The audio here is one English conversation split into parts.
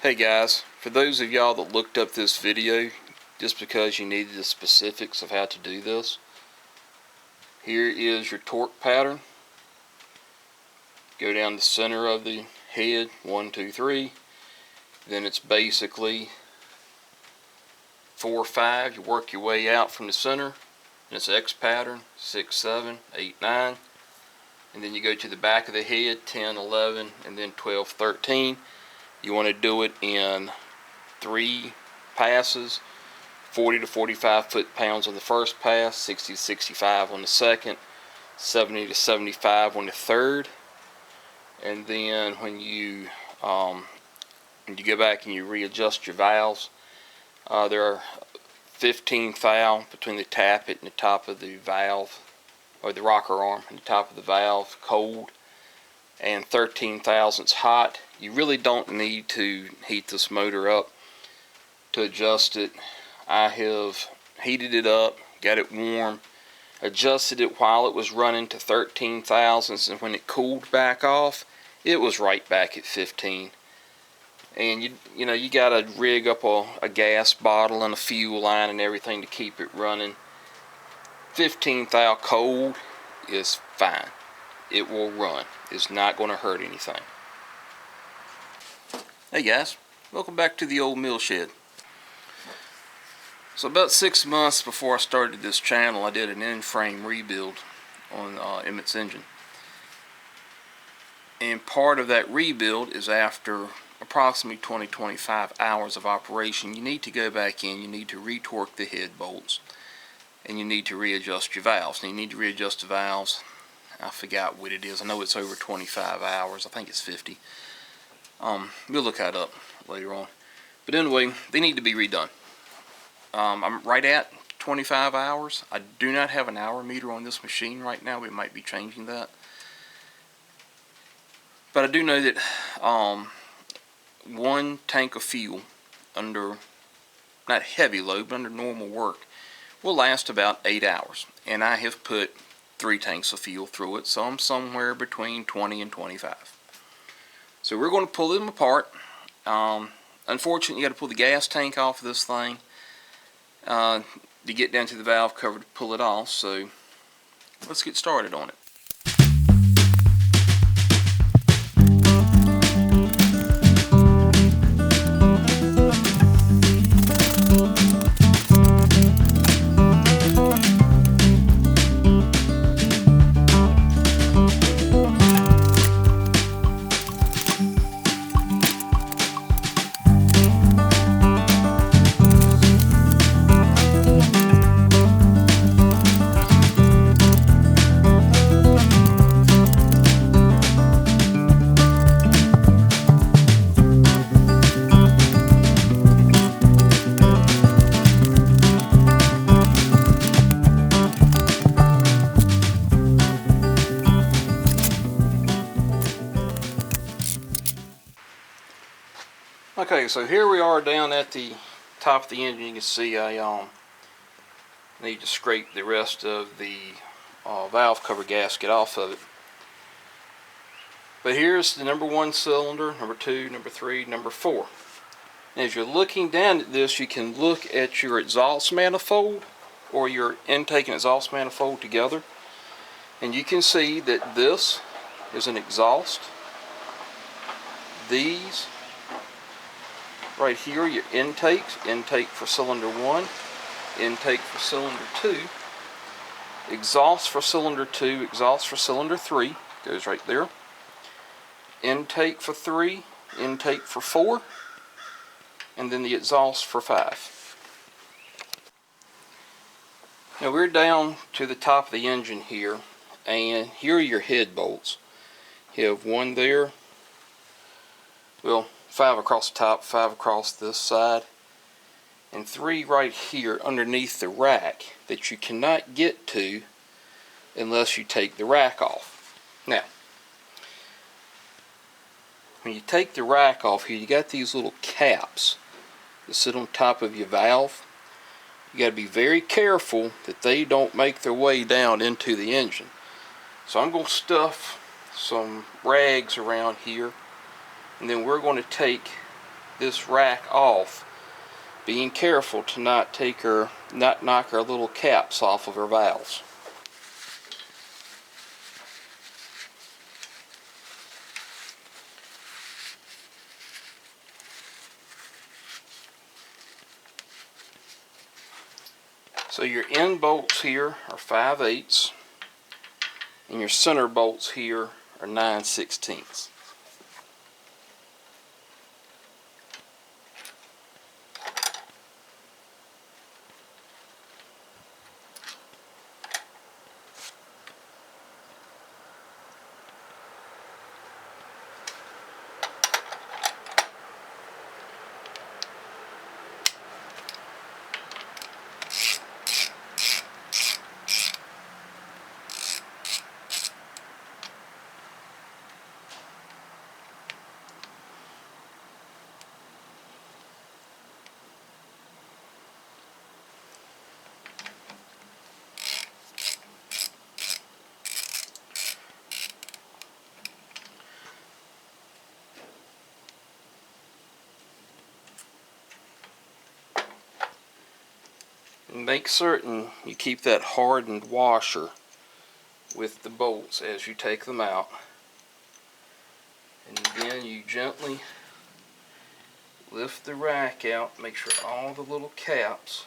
Hey guys, for those of y'all that looked up this video just because you needed the specifics of how to do this, here is your torque pattern. Go down the center of the head, 1, 2, 3. Then it's basically 4, 5. You work your way out from the center. And it's X pattern, 6, 7, 8, 9. And then you go to the back of the head, 10, 11, and then 12, 13. You want to do it in 3 passes, 40 to 45 foot-pounds on the first pass, 60 to 65 on the second, 70 to 75 on the third. And then when you go back and you readjust your valves, there are 15 thou between the tappet and the top of the valve, or the rocker arm and the top of the valve, cold, and 13 thousandths hot. You really don't need to heat this motor up to adjust it. I have heated it up, got it warm, adjusted it while it was running to 13 thousandths, and when it cooled back off, it was right back at 15. And you gotta rig up a gas bottle and a fuel line and everything to keep it running. 15 thou cold is fine. It will run. It's not going to hurt anything. Hey guys, welcome back to the old mill shed. So about 6 months before I started this channel, I did an in-frame rebuild on Emmitt's engine. And part of that rebuild is after approximately 20-25 hours of operation, you need to go back in, you need to retorque the head bolts, and you need to readjust your valves. And you need to readjust the valves, I forgot what it is, I know it's over 25 hours, I think it's 50. We'll look that up later on. But anyway, they need to be redone. I'm right at 25 hours. I do not have an hour meter on this machine right now. We might be changing that. But I do know that 1 tank of fuel under, not heavy load, but under normal work, will last about 8 hours. And I have put 3 tanks of fuel through it, so I'm somewhere between 20 and 25. So we're going to pull them apart. Unfortunately, you got to pull the gas tank off of this thing to get down to the valve cover to pull it off. So let's get started on it. Okay, so here we are down at the top of the engine. You can see I need to scrape the rest of the valve cover gasket off of it. But here's the number 1 cylinder, number 2, number 3, number 4. And as you're looking down at this, you can look at your exhaust manifold or your intake and exhaust manifold together. And you can see that this is an exhaust. These right here, your intakes, intake for cylinder 1, intake for cylinder 2, exhaust for cylinder 2, exhaust for cylinder 3, goes right there, intake for 3, intake for 4, and then the exhaust for 5. Now we're down to the top of the engine here, and here are your head bolts. You have 1 there, well, 5 across the top, 5 across this side, and 3 right here underneath the rack that you cannot get to unless you take the rack off. Now, when you take the rack off here, you got these little caps that sit on top of your valve. You got to be very careful that they don't make their way down into the engine. So I'm going to stuff some rags around here, and then we're going to take this rack off, being careful to not knock our little caps off of our valves. So your end bolts here are 5/8, and your center bolts here are 9/16. And make certain you keep that hardened washer with the bolts as you take them out. And then you gently lift the rack out, make sure all the little caps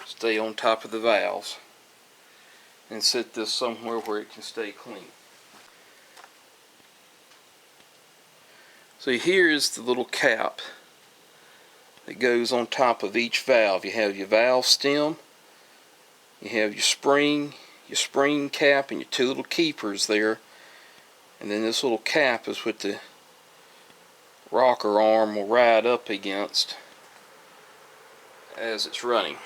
stay on top of the valves, and set this somewhere where it can stay clean. So here is the little cap that goes on top of each valve. You have your valve stem, you have your spring cap, and your two little keepers there, and then this little cap is what the rocker arm will ride up against as it's running.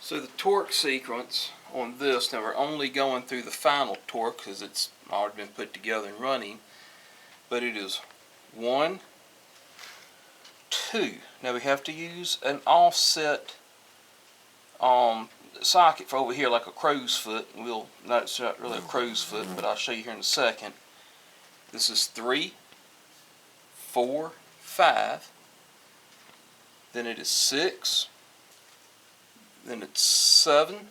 So the torque sequence on this, now we're only going through the final torque because it's already been put together and running, but it is 1, 2. Now we have to use an offset socket for over here, like a crow's foot. That's not really a crow's foot, but I'll show you here in a second. This is 3, 4, 5. Then it is 6. Then it's 7.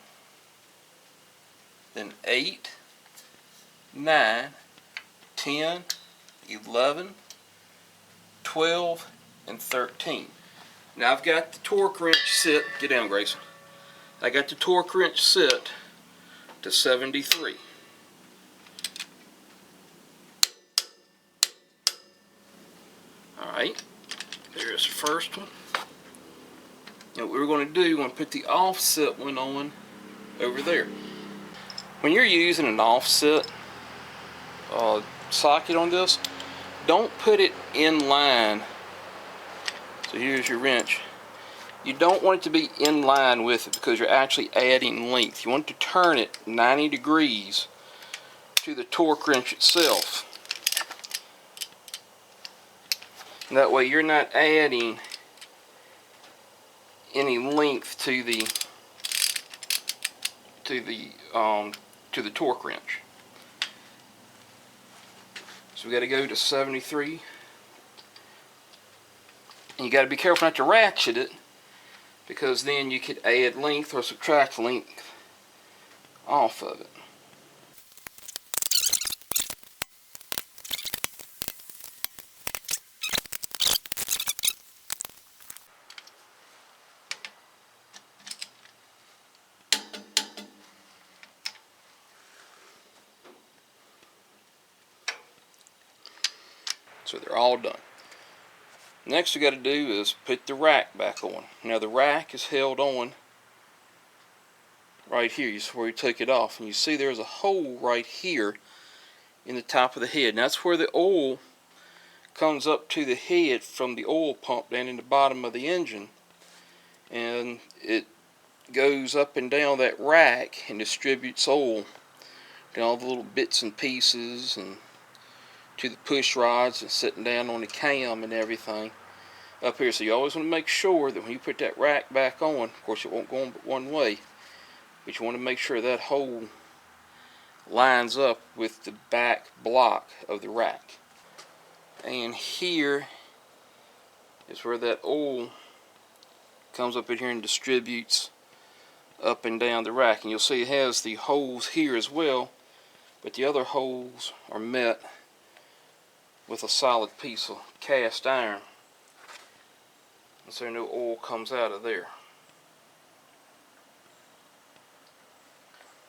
Then 8, 9, 10, 11, 12, and 13. Now I've got the torque wrench set. Get down, Grayson. I got the torque wrench set to 73. Alright, there's the first one. Now what we're going to do, we're going to put the offset one on over there. When you're using an offset socket on this, don't put it in line. So here's your wrench. You don't want it to be in line with it because you're actually adding length. You want to turn it 90 degrees to the torque wrench itself. And that way you're not adding any length to the torque wrench. So we got to go to 73. And you got to be careful not to ratchet it, because then you could add length or subtract length off of it. So they're all done. Next we got to do is put the rack back on. Now the rack is held on right here. You see where we took it off, and you see there's a hole right here in the top of the head. And that's where the oil comes up to the head from the oil pump down in the bottom of the engine, and it goes up and down that rack and distributes oil to all the little bits and pieces and to the push rods and sitting down on the cam and everything up here. So you always want to make sure that when you put that rack back on, of course it won't go on but one way, but you want to make sure that hole lines up with the back block of the rack. And here is where that oil comes up in here and distributes up and down the rack. And you'll see it has the holes here as well, but the other holes are met with a solid piece of cast iron, and so no oil comes out of there.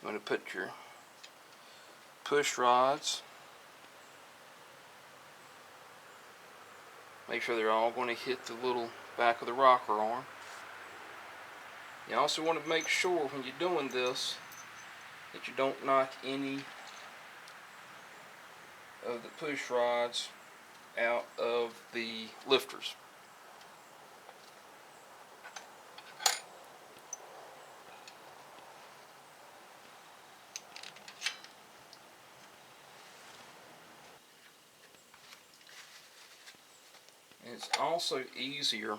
I'm going to put your push rods. Make sure they're all going to hit the little back of the rocker arm. You also want to make sure when you're doing this that you don't knock any of the push rods out of the lifters. And it's also easier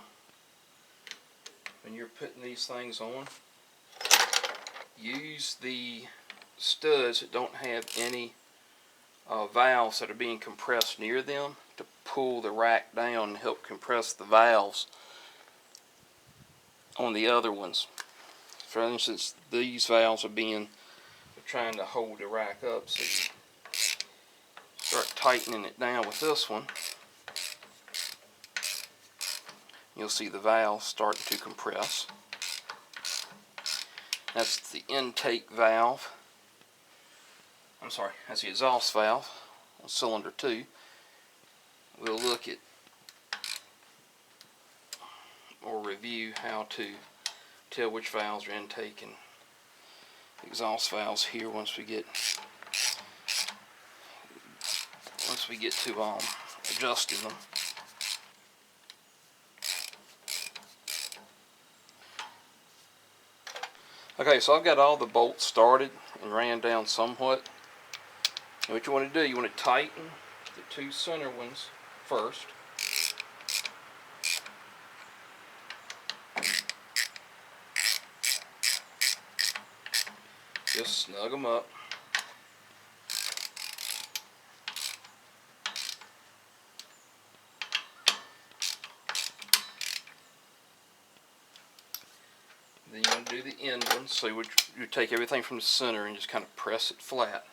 when you're putting these things on. Use the studs that don't have any valves that are being compressed near them to pull the rack down and help compress the valves on the other ones. For instance, these valves are trying to hold the rack up, so you start tightening it down with this one. You'll see the valve starting to compress. That's the intake valve. I'm sorry, that's the exhaust valve on cylinder 2. We'll look at or review how to tell which valves are intake and exhaust valves here once we get to adjusting them. Okay, so I've got all the bolts started and ran down somewhat. And what you want to do, you want to tighten the 2 center ones first. Just snug them up. Then you want to do the end ones, so you take everything from the center and just kind of press it flat.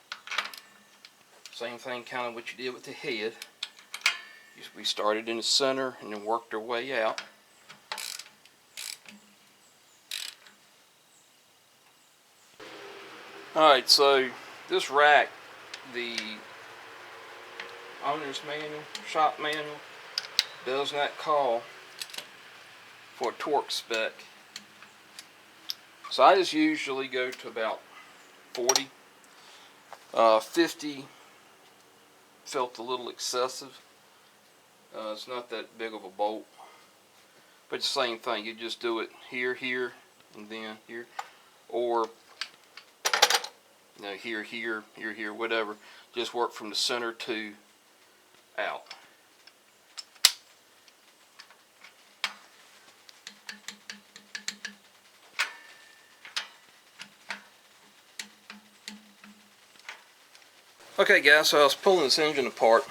Same thing kind of what you did with the head. We started in the center and then worked our way out. Alright, so this rack, the owner's manual, shop manual, does not call for a torque spec. So I just usually go to about 40. 50 felt a little excessive. It's not that big of a bolt. But the same thing, you just do it here, here, and then here. Or here, here, here, here, whatever. Just work from the center to out. Okay guys, so I was pulling this engine apart,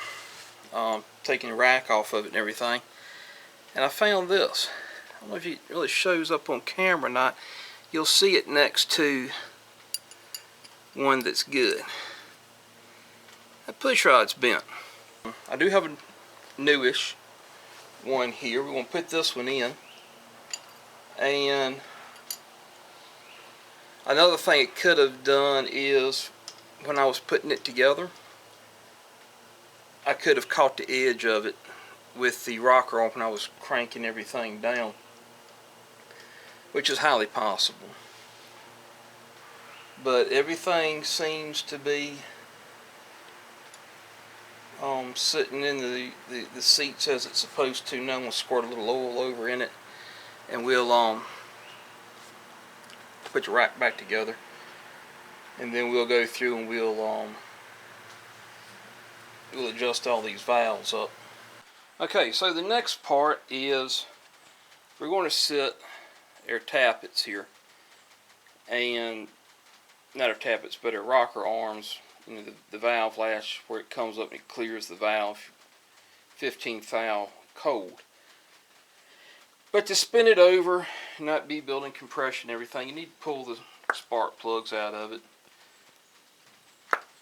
taking the rack off of it and everything, and I found this. I don't know if it really shows up on camera or not. You'll see it next to one that's good. That push rod's bent. I do have a newish one here. We're going to put this one in. And another thing it could have done is, when I was putting it together, I could have caught the edge of it with the rocker on when I was cranking everything down, which is highly possible. But everything seems to be sitting in the seats as it's supposed to. Now I'm going to squirt a little oil over in it, and we'll put the rack back together. And then we'll go through and we'll adjust all these valves up. Okay, so the next part is we're going to set our tappets here, and not our tappets, but our rocker arms. The valve lash where it comes up and it clears the valve. 15 thou cold. But to spin it over and not be building compression and everything, you need to pull the spark plugs out of it.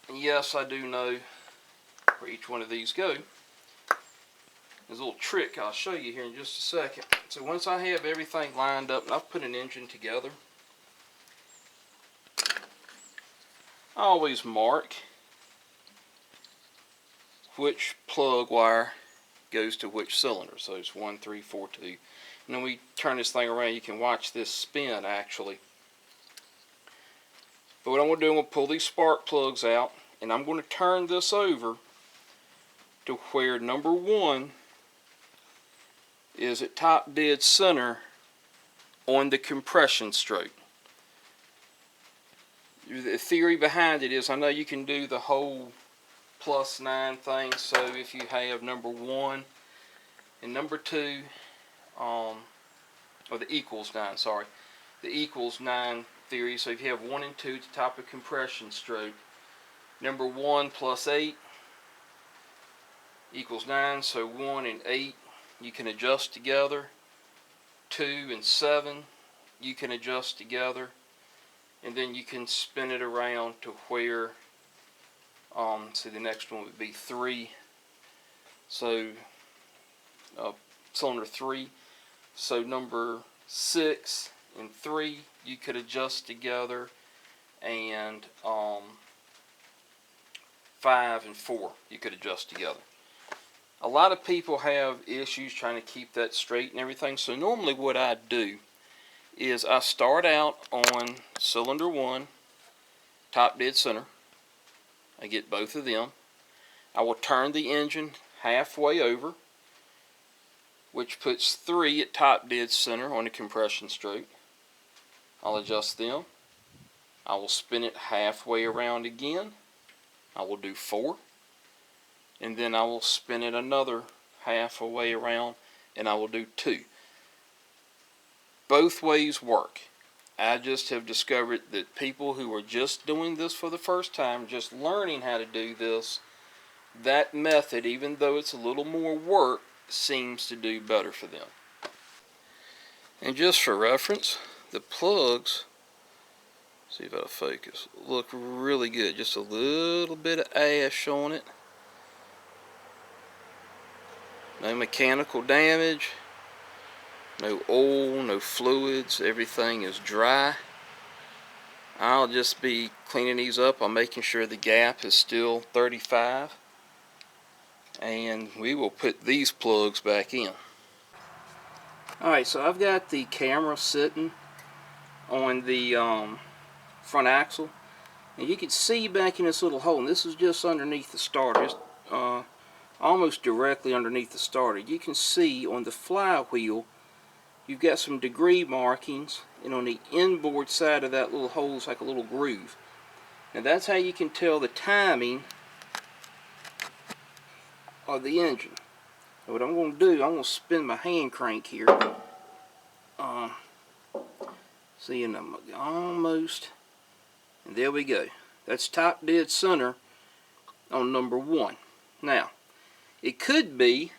And yes, I do know where each one of these go. There's a little trick I'll show you here in just a second. So once I have everything lined up and I've put an engine together, I always mark which plug wire goes to which cylinder. So it's 1, 3, 4, 2. And then we turn this thing around, you can watch this spin actually. But what I'm going to do, I'm going to pull these spark plugs out, and I'm going to turn this over to where number 1 is at top dead center on the compression stroke. The theory behind it is, I know you can do the whole +9 thing, so if you have number 1 and number 2, or the =9, sorry, the =9 theory, so if you have 1 and 2 at the top of compression stroke, number 1 + 8 = 9, so 1 and 8 you can adjust together, 2 and 7 you can adjust together, and then you can spin it around to where, see, the next one would be 3, so cylinder 3, so number 6 and 3 you could adjust together, and 5 and 4 you could adjust together. A lot of people have issues trying to keep that straight and everything, so normally what I do is I start out on cylinder 1, top dead center. I get both of them. I will turn the engine halfway over, which puts 3 at top dead center on the compression stroke. I'll adjust them. I will spin it halfway around again. I will do 4. And then I will spin it another halfway around, and I will do 2. Both ways work. I just have discovered that people who are just doing this for the first time, just learning how to do this, that method, even though it's a little more work, seems to do better for them. And just for reference, the plugs, see if it'll focus, look really good. Just a little bit of ash on it. No mechanical damage. No oil, no fluids, everything is dry. I'll just be cleaning these up. I'm making sure the gap is still 35. And we will put these plugs back in. Alright, so I've got the camera sitting on the front axle. And you can see back in this little hole, and this is just underneath the starter, just almost directly underneath the starter. You can see on the flywheel you've got some degree markings, and on the inboard side of that little hole is like a little groove. Now that's how you can tell the timing of the engine. What I'm going to do, I'm going to spin my hand crank here. See, and I'm almost, and there we go. That's top dead center on number 1. Now, it could be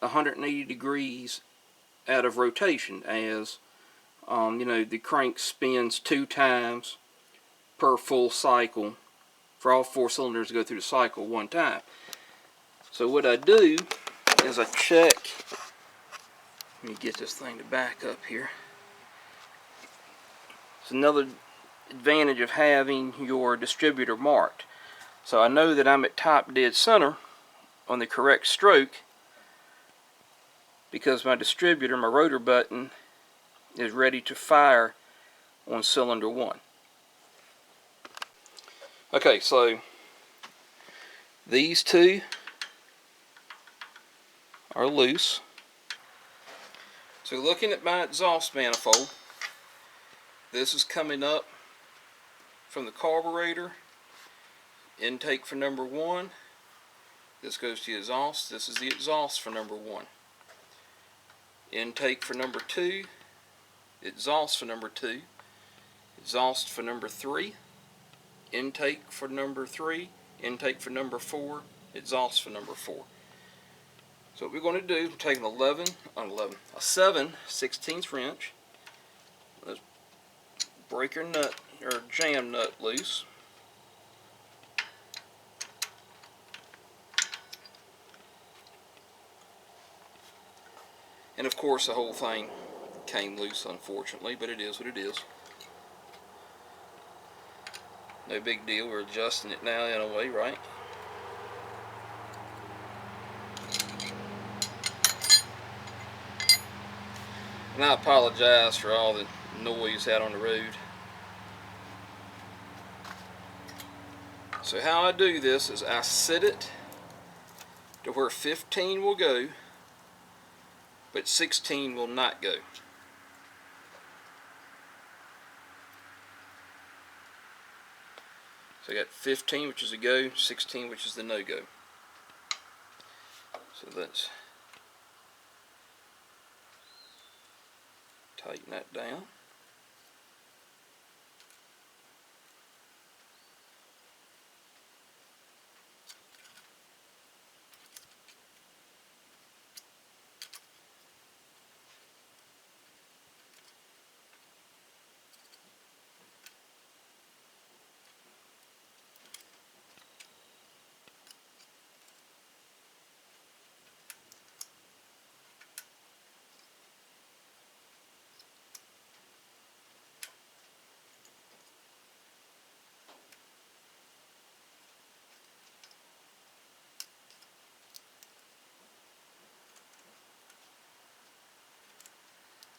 180 degrees out of rotation, as you know, the crank spins 2 times per full cycle for all 4 cylinders to go through the cycle 1 time. So what I do is I check. Let me get this thing to back up here. It's another advantage of having your distributor marked. So I know that I'm at top dead center on the correct stroke, because my distributor, my rotor button, is ready to fire on cylinder 1. Okay, so these 2 are loose. So looking at my exhaust manifold, this is coming up from the carburetor, intake for number 1. This goes to the exhaust. This is the exhaust for number 1. Intake for number 2, exhaust for number 2, exhaust for number 3, intake for number 3, intake for number 4, exhaust for number 4. So what we're going to do, we're taking a 7/16 wrench. Let's break your nut or jam nut loose. And of course the whole thing came loose, unfortunately, but it is what it is. No big deal, we're adjusting it now in a way, right? And I apologize for all the noise out on the road. So how I do this is I set it to where 15 will go, but 16 will not go. So I got 15, which is a go, 16, which is the no-go. So let's tighten that down.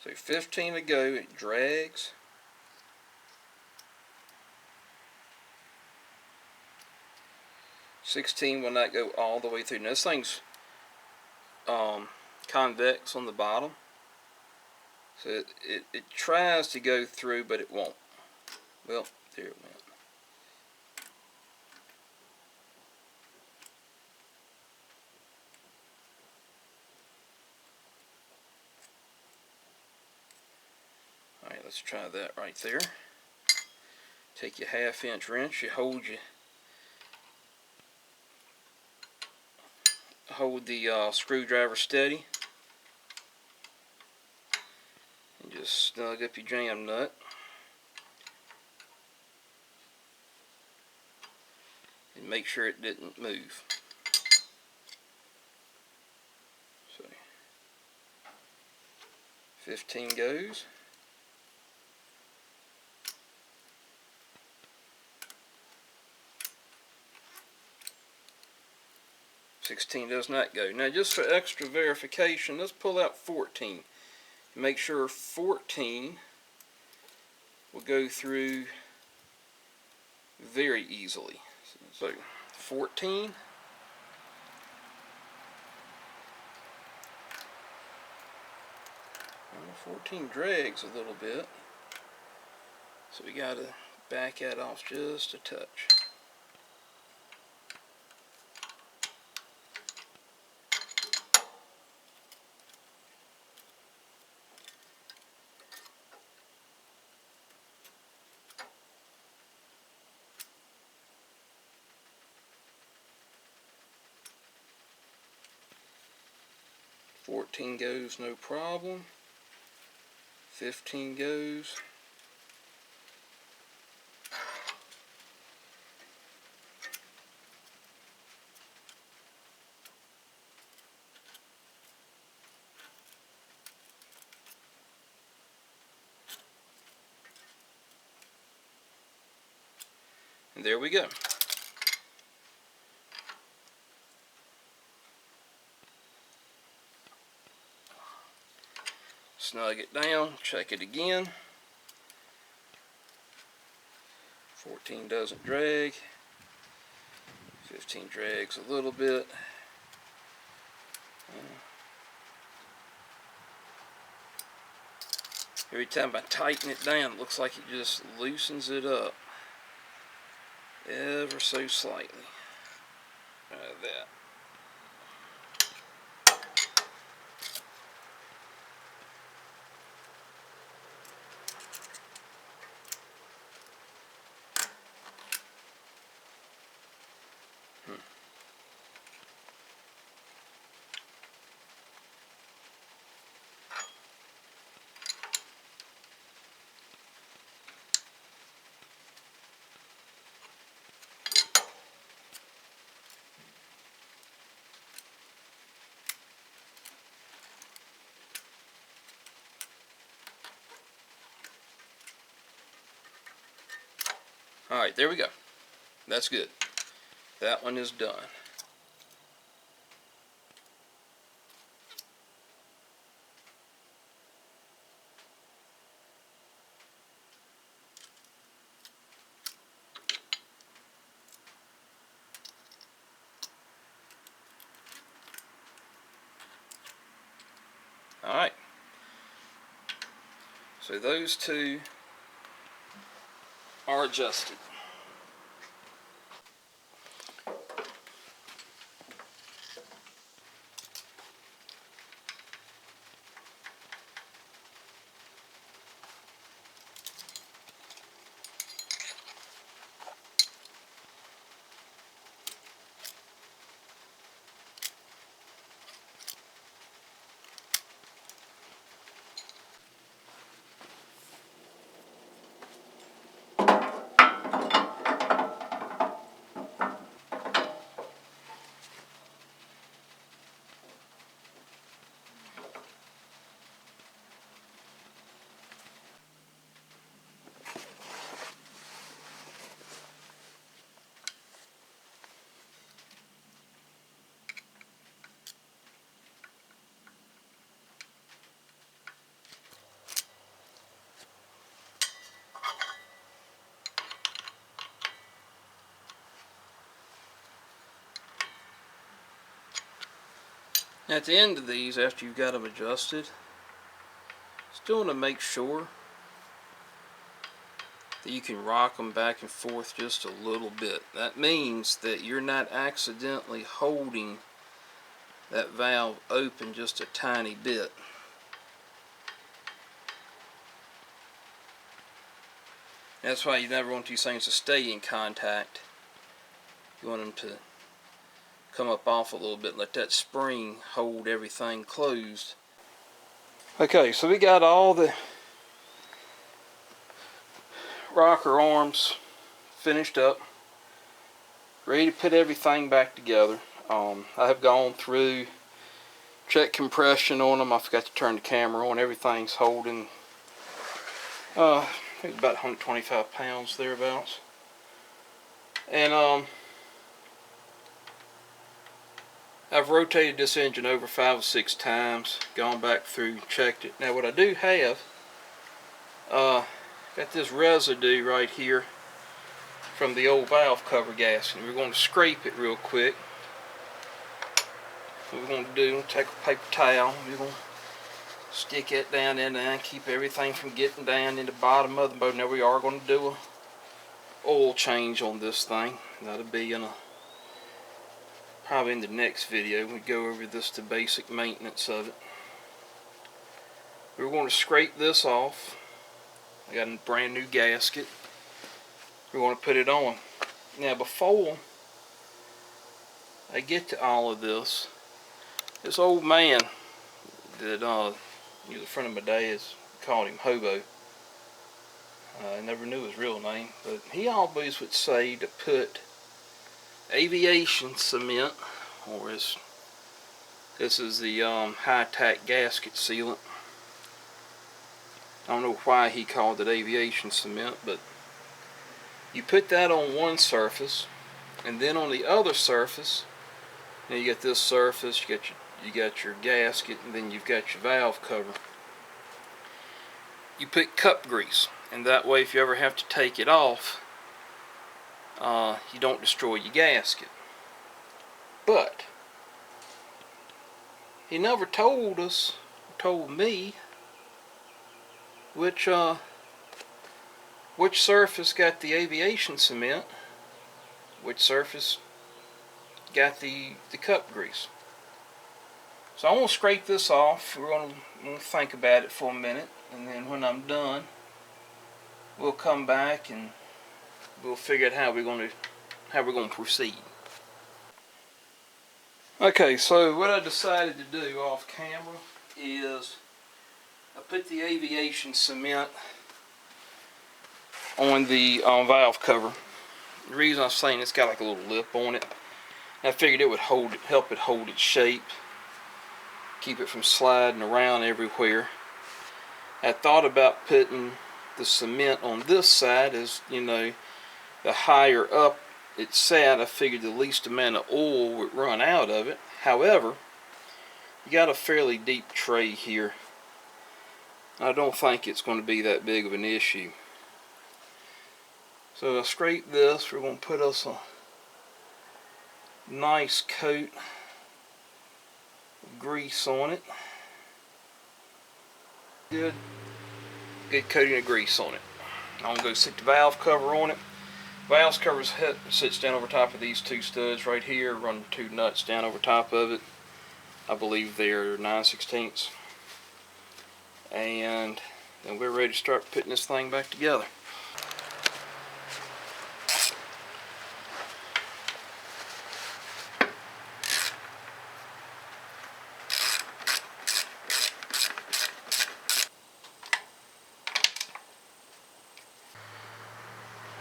So 15 to go, it drags. '16 will not go all the way through. Now this thing's convex on the bottom, so it tries to go through, but it won't. Well, there it went. Alright, let's try that right there. Take your 1/2-inch wrench, you hold the screwdriver steady, and just snug up your jam nut. And make sure it didn't move. So 15 goes. '16 does not go. Now just for extra verification, let's pull out 14. Make sure 14 will go through very easily. So 14. 14 drags a little bit, so we got to back that off just a touch. '14 goes no problem. 15 goes. And there we go. Snug it down, check it again. 14 doesn't drag. 15 drags a little bit. Every time I tighten it down, it looks like it just loosens it up ever so slightly. That. Alright, there we go. That's good. That one is done. Alright. So those two are adjusted. At the end of these, after you've got them adjusted, still want to make sure that you can rock them back and forth just a little bit. That means that you're not accidentally holding that valve open just a tiny bit. That's why you never want these things to stay in contact. You want them to come up off a little bit, let that spring hold everything closed. Okay, so we got all the rocker arms finished up, ready to put everything back together. I have gone through, checked compression on them. I forgot to turn the camera on. Everything's holding I think about 125 pounds thereabouts. And I've rotated this engine over 5 or 6 times, gone back through, checked it. Now what I do have, got this residue right here from the old valve cover gasket. We're going to scrape it real quick. What we're going to do, take a paper towel, we're going to stick it down in there and keep everything from getting down in the bottom of the boat. Now we are going to do a oil change on this thing. That'll be in probably in the next video. We go over this, the basic maintenance of it. We're going to scrape this off. I got a brand new gasket. We're going to put it on. Now before I get to all of this old man that he was a friend of my dad's, called him Hobo. I never knew his real name, but he always would say to put aviation cement, or this is the high-tack gasket sealant. I don't know why he called it aviation cement, but you put that on one surface, and then on the other surface, now you got this surface, you got your gasket, and then you've got your valve cover. You put cup grease, and that way if you ever have to take it off, you don't destroy your gasket. But he never told us, told me, which surface got the aviation cement, which surface got the cup grease. So I'm going to scrape this off. We're going to think about it for a minute, and then when I'm done, we'll come back and we'll figure out how we're going to proceed. Okay, so what I decided to do off camera is I put the aviation cement on the valve cover. The reason I'm saying it's got like a little lip on it, I figured it would help it hold its shape, keep it from sliding around everywhere. I thought about putting the cement on this side, as you know, the higher up it sat, I figured the least amount of oil would run out of it. However, you got a fairly deep tray here. I don't think it's going to be that big of an issue. So I scrape this. We're going to put us a nice coat of grease on it. Good coating of grease on it. I'm going to go stick the valve cover on it. Valve cover sits down over top of these two studs right here. Run two nuts down over top of it. I believe they're 9/16. And then we're ready to start putting this thing back together.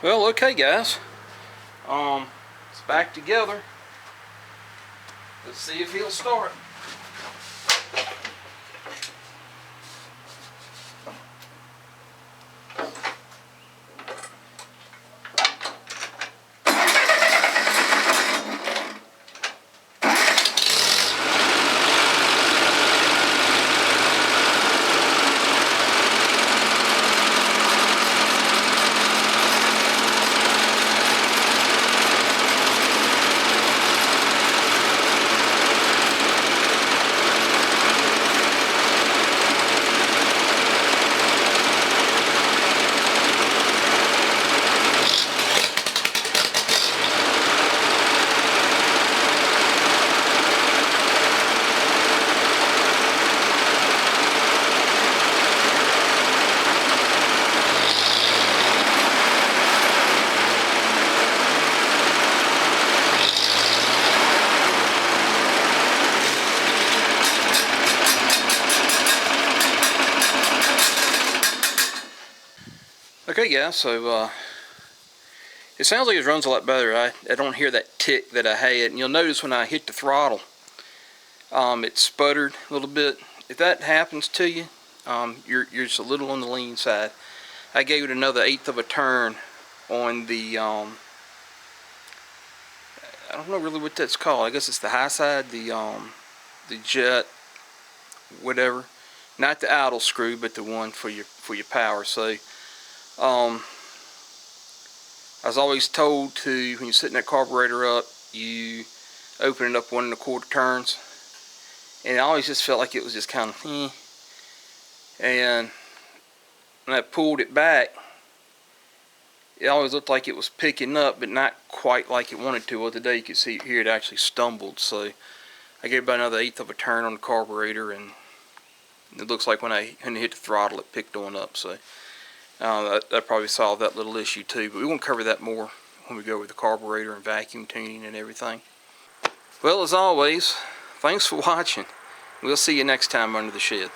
Well, okay guys, it's back together. Let's see if he'll start. Okay guys, so it sounds like it runs a lot better. I don't hear that tick that I had, and you'll notice when I hit the throttle, it sputtered a little bit. If that happens to you, you're just a little on the lean side. I gave it another 1/8 of a turn on the, I don't know really what that's called. I guess it's the high side, the jet, whatever. Not the idle screw, but the one for your power. So, I was always told to, when you're setting that carburetor up, you open it up 1 1/4 turns. And I always just felt like it was just kind of, And when I pulled it back, it always looked like it was picking up, but not quite like it wanted to. Well, today you can see here it actually stumbled. So I gave about another 1/8 of a turn on the carburetor, and it looks like when I hit the throttle, it picked on up. So that probably solved that little issue too, but we won't cover that more when we go with the carburetor and vacuum tuning and everything. Well, as always, thanks for watching. We'll see you next time under the shed.